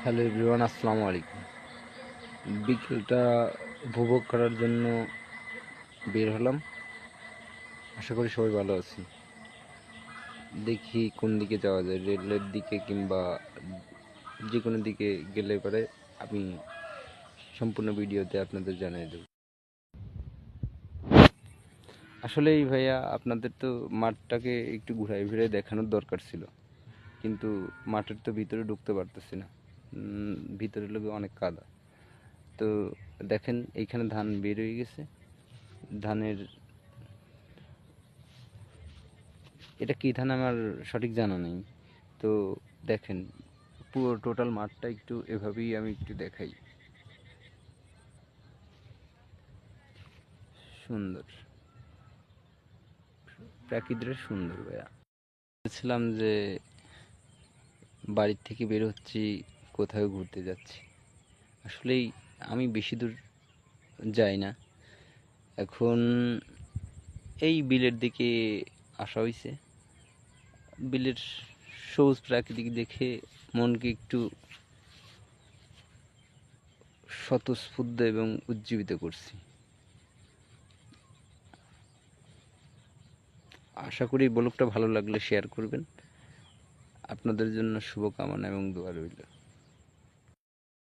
Hello everyone, আসসালামু আলাইকুম। বিকেলটা উপভোগ করার জন্য বের হলাম। আশা করি সবাই ভালো আছেন। দেখি কোন দিকে যাওয়া যায়, রেলের দিকে কিংবা যে কোনো দিকে গেলে পরে আমি সম্পূর্ণ ভিডিওতে আপনাদের জানিয়ে দেব। আসলেই ভাইয়া, আপনাদের তো মাঠটাকে একটু ঘুরাই ফিরে দেখানোর দরকার ছিল, কিন্তু মাঠের তো ভিতরে ঢুকতে পারতেছি না। ভিতরে লোকে অনেক কাদা। তো দেখেন, এইখানে ধান বের হয়ে গেছে। ধানের এটা কী ধান আমার সঠিক জানা নেই। তো দেখেন, পুরো টোটাল মাঠটা একটু এভাবেই আমি একটু দেখাই। সুন্দর, প্রাকৃতিক সুন্দর ভাইয়া। বলছিলাম যে বাড়ির থেকে বের হচ্ছি, কোথাও ঘুরতে যাচ্ছি। আসলেই আমি বেশি দূর যাই না এখন। এই বিলের দিকে আসা হয়েছে। বিলের সবুজ প্রাকৃতিক দেখে মনকে একটু স্বতঃস্ফূর্ত এবং উজ্জীবিত করছি। আশা করি ব্লগটা ভালো লাগলে শেয়ার করবেন। আপনাদের জন্য শুভকামনা এবং দোয়া রইল।